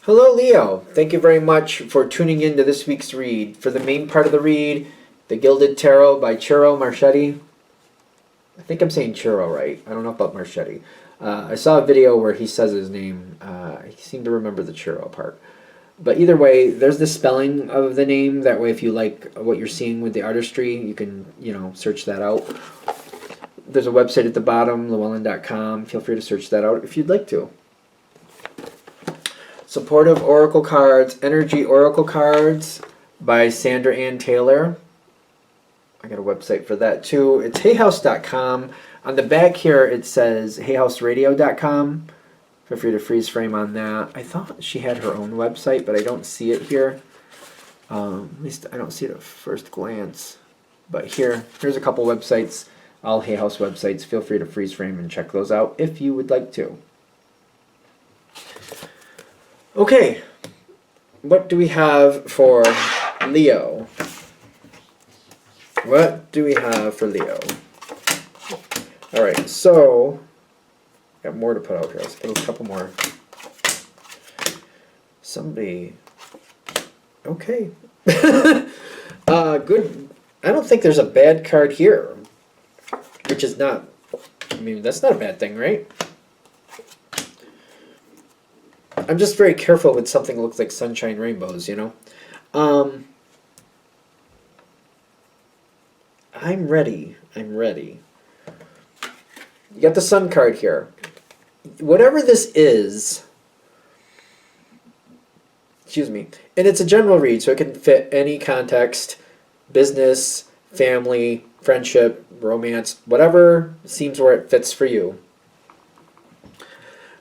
Hello, Leo. Thank you very much for tuning in to this week's read. For the main part of the read, The Gilded Tarot by Ciro Marchetti. I think I'm saying Ciro right. I don't know about Marchetti. I saw a video where he says his name. I seem to remember the Ciro part. But either way, there's the spelling of the name. That way, if you like what you're seeing with the artistry, you can, search that out. There's a website at the bottom, llewellyn.com. Feel free to search that out if you'd like to. Supportive Oracle Cards, Energy Oracle Cards by Sandra Ann Taylor. I got a website for that too. It's hayhouse.com. On the back here it says hayhouseradio.com. Feel free to freeze frame on that. I thought she had her own website, but I don't see it here. At least I don't see it at first glance. But here's a couple websites, all Hay House websites. Feel free to freeze frame and check those out if you would like to. Okay, what do we have for Leo? What do we have for Leo? All right, so got more to put out here. Let's put a couple more. Somebody. Okay. Good. I don't think there's a bad card here, which is not. I mean, that's not a bad thing, right? I'm just very careful with something that looks like sunshine rainbows, I'm ready. You got the sun card here. Whatever this is, excuse me, and it's a general read, so it can fit any context, business, family, friendship, romance, whatever seems where it fits for you.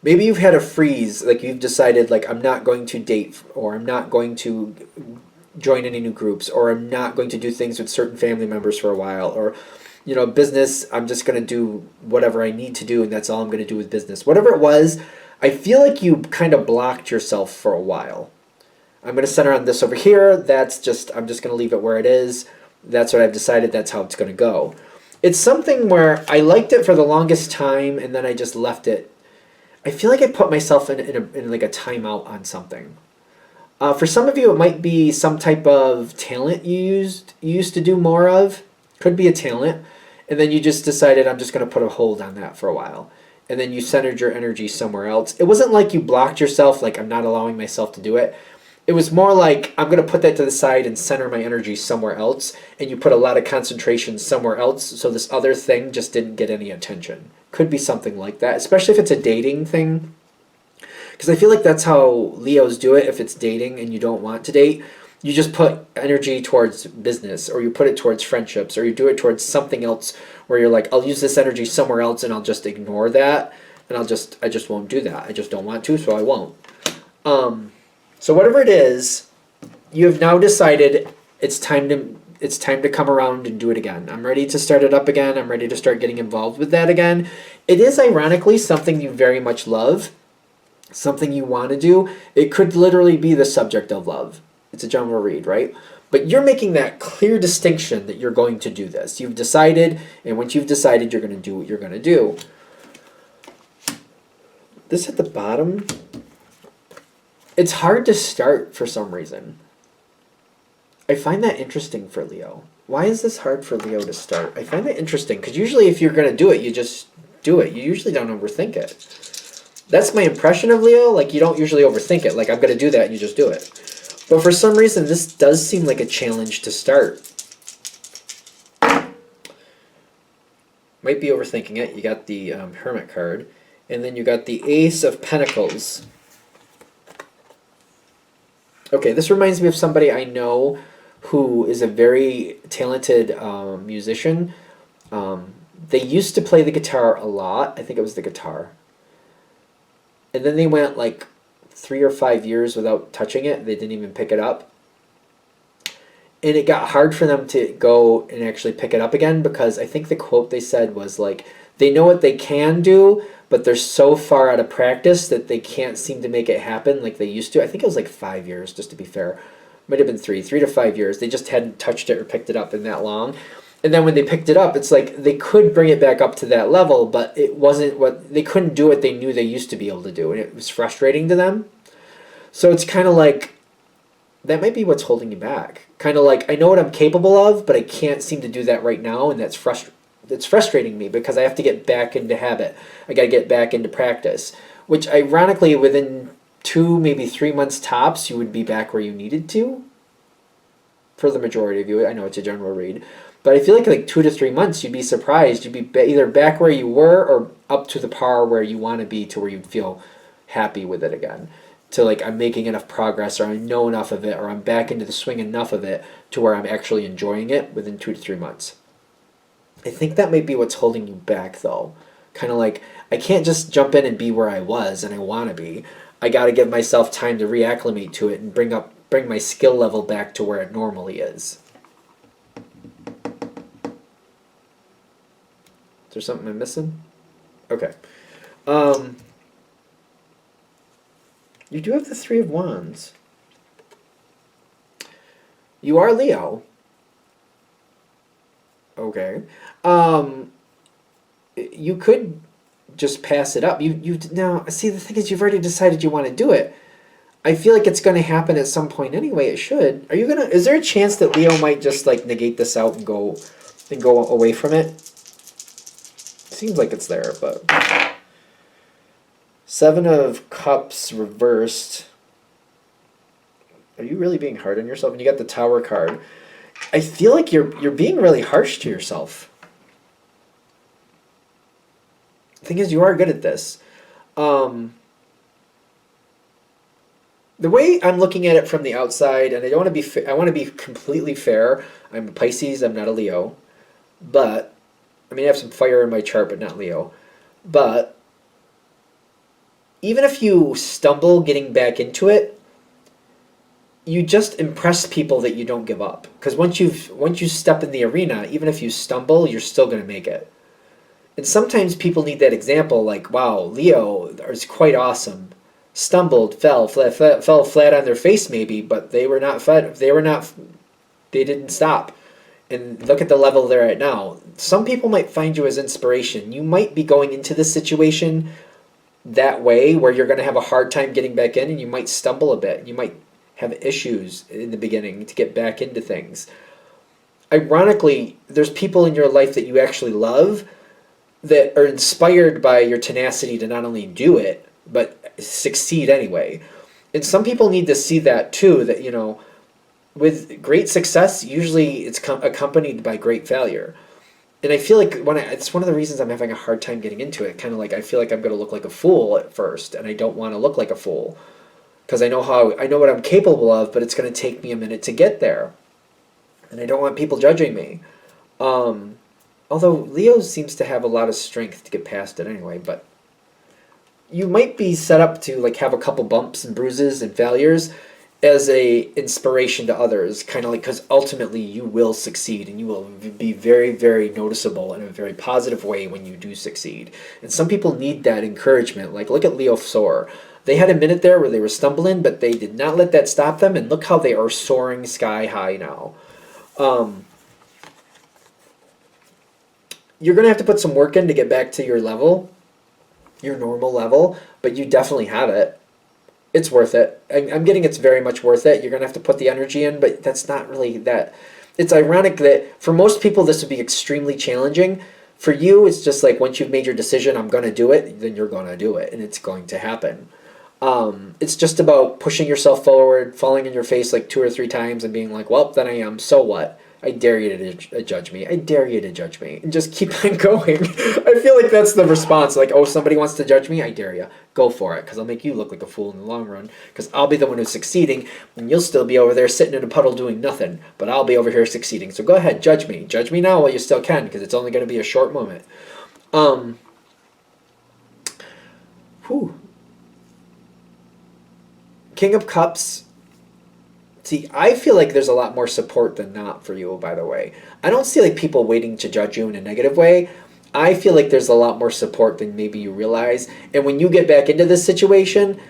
Maybe you've had a freeze, like you've decided, like, I'm not going to date, or I'm not going to join any new groups, or I'm not going to do things with certain family members for a while, or, business, I'm just going to do whatever I need to do, and that's all I'm going to do with business. Whatever it was, I feel like you kind of blocked yourself for a while. I'm going to center on this over here. I'm just going to leave it where it is. That's what I've decided. That's how it's going to go. It's something where I liked it for the longest time, and then I just left it. I feel like I put myself in like a timeout on something. For some of you, it might be some type of talent you used to do more of. Could be a talent. And then you just decided, I'm just going to put a hold on that for a while. And then you centered your energy somewhere else. It wasn't like you blocked yourself, like I'm not allowing myself to do it. It was more like I'm going to put that to the side and center my energy somewhere else. And you put a lot of concentration somewhere else. So this other thing just didn't get any attention. Could be something like that, especially if it's a dating thing. Because I feel like that's how Leos do it. If it's dating and you don't want to date, you just put energy towards business, or you put it towards friendships, or you do it towards something else where you're like, I'll use this energy somewhere else and I'll just ignore that. And I just won't do that. I just don't want to, so I won't. So whatever it is, you have now decided it's time to come around and do it again. I'm ready to start it up again. I'm ready to start getting involved with that again. It is ironically something you very much love, something you want to do. It could literally be the subject of love. It's a general read, right? But you're making that clear distinction that you're going to do this. You've decided, and once you've decided, you're going to do what you're going to do. This at the bottom, it's hard to start for some reason. I find that interesting for Leo. Why is this hard for Leo to start? I find that interesting because usually if you're going to do it, you just do it. You usually don't overthink it. That's my impression of Leo. Like, you don't usually overthink it. Like, I'm going to do that, and you just do it. But for some reason, this does seem like a challenge to start. Might be overthinking it. You got the Hermit card. And then you got the Ace of Pentacles. Okay, this reminds me of somebody I know who is a very talented musician. They used to play the guitar a lot. I think it was the guitar. And then they went like 3 or 5 years without touching it. They didn't even pick it up. And it got hard for them to go and actually pick it up again because I think the quote they said was like, they know what they can do, but they're so far out of practice that they can't seem to make it happen like they used to. I think it was like 5 years, just to be fair. Might have been 3 to 5 years. They just hadn't touched it or picked it up in that long. And then when they picked it up, it's like they could bring it back up to that level, but it wasn't what they couldn't do what they knew they used to be able to do, and it was frustrating to them. So it's kind of like that might be what's holding you back. Kind of like, I know what I'm capable of, but I can't seem to do that right now, and it's frustrating me because I have to get back into habit. I got to get back into practice, which ironically within 2 maybe 3 months tops you would be back where you needed to. For the majority of you, I know it's a general read, but I feel like 2 to 3 months you'd be surprised. You'd be either back where you were or up to the par where you want to be, to where you'd feel happy with it again. To like, I'm making enough progress, or I know enough of it, or I'm back into the swing enough of it to where I'm actually enjoying it within 2 to 3 months. I think that might be what's holding you back, though. Kind of like, I can't just jump in and be where I was and I want to be. I got to give myself time to reacclimate to it and bring my skill level back to where it normally is. Is there something I'm missing? Okay. You do have the Three of Wands. You are Leo. Okay. You could just pass it up. You now see, the thing is, you've already decided you want to do it. I feel like it's going to happen at some point anyway. It should. Are you gonna? Is there a chance that Leo might just like negate this out and go away from it? Seems like it's there, but Seven of Cups reversed. Are you really being hard on yourself? And you got the Tower card. I feel like you're being really harsh to yourself. The thing is, you are good at this. The way I'm looking at it from the outside, and I don't want to be, I want to be completely fair. I'm a Pisces. I'm not a Leo, but I mean, I have some fire in my chart, but not Leo. But even if you stumble getting back into it, you just impress people that you don't give up. Because once you step in the arena, even if you stumble, you're still going to make it. And sometimes people need that example, like, wow, Leo is quite awesome. Stumbled, fell flat on their face maybe, but they didn't stop. And look at the level they're at now. Some people might find you as inspiration. You might be going into this situation that way, where you're going to have a hard time getting back in, and you might stumble a bit. You might have issues in the beginning to get back into things. Ironically, there's people in your life that you actually love that are inspired by your tenacity to not only do it, but succeed anyway. And some people need to see that too, that, you know, with great success, usually it's accompanied by great failure. And I feel like it's one of the reasons I'm having a hard time getting into it. Kind of like, I feel like I'm going to look like a fool at first, and I don't want to look like a fool. Because I know what I'm capable of, but it's going to take me a minute to get there. And I don't want people judging me. Although Leo seems to have a lot of strength to get past it anyway, but you might be set up to like have a couple bumps and bruises and failures as a inspiration to others, kind of like, because ultimately you will succeed, and you will be very, very noticeable in a very positive way when you do succeed. And some people need that encouragement. Like, look at Leo soar. They had a minute there where they were stumbling, but they did not let that stop them, and look how they are soaring sky high now. You're going to have to put some work in to get back to your level, your normal level, but you definitely have it. It's worth it. I'm getting it's very much worth it. You're going to have to put the energy in, but that's not really that. It's ironic that for most people this would be extremely challenging. For you, it's just like, once you've made your decision, I'm going to do it, then you're going to do it, and it's going to happen. It's just about pushing yourself forward, falling in your face like 2 or 3 times and being like, well, then I am. So what? I dare you to judge me. I dare you to judge me. And just keep on going. I feel like that's the response. Like, oh, somebody wants to judge me? I dare you. Go for it, because I'll make you look like a fool in the long run, because I'll be the one who's succeeding, and you'll still be over there sitting in a puddle doing nothing, but I'll be over here succeeding. So go ahead, judge me. Judge me now while you still can, because it's only going to be a short moment. King of Cups. See, I feel like there's a lot more support than not for you, by the way. I don't see like people waiting to judge you in a negative way. I feel like there's a lot more support than maybe you realize. And when you get back into this situation,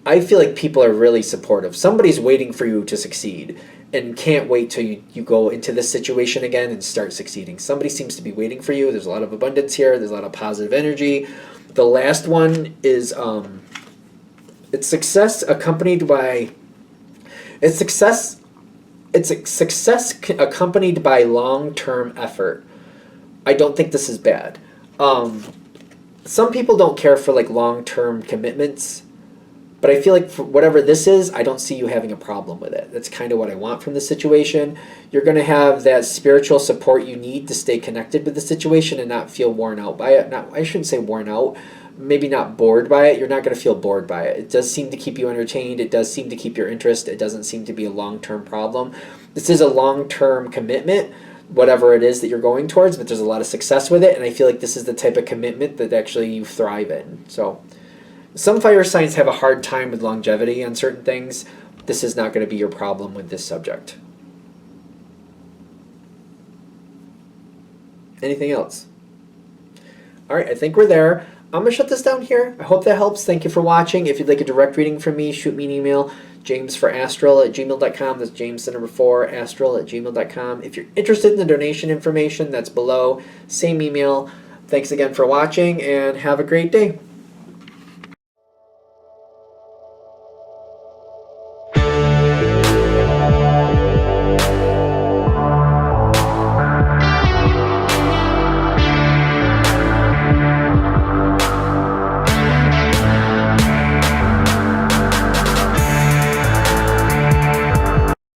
I feel like people are really supportive. Somebody's waiting for you to succeed and can't wait till you go into this situation again and start succeeding. Somebody seems to be waiting for you. There's a lot of abundance here. There's a lot of positive energy. The last one is It's success accompanied by it's success it's a success accompanied by long-term effort. I don't think this is bad. Some people don't care for like long-term commitments, but I feel like for whatever this is, I don't see you having a problem with it. That's kind of what I want from the situation. You're going to have that spiritual support you need to stay connected with the situation and not feel worn out by it. Not, I shouldn't say worn out, maybe not bored by it. You're not going to feel bored by it. It does seem to keep you entertained. It does seem to keep your interest. It doesn't seem to be a long-term problem. This is a long-term commitment, whatever it is that you're going towards, but there's a lot of success with it, and I feel like this is the type of commitment that actually you thrive in. So some fire signs have a hard time with longevity on certain things. This is not going to be your problem with this subject. Anything else? All right, I think we're there. I'm going to shut this down here. I hope that helps. Thank you for watching. If you'd like a direct reading from me, shoot me an email, jamesforastral@gmail.com. That's James the number 4, astral@gmail.com. If you're interested in the donation information, that's below. Same email. Thanks again for watching, and have a great day.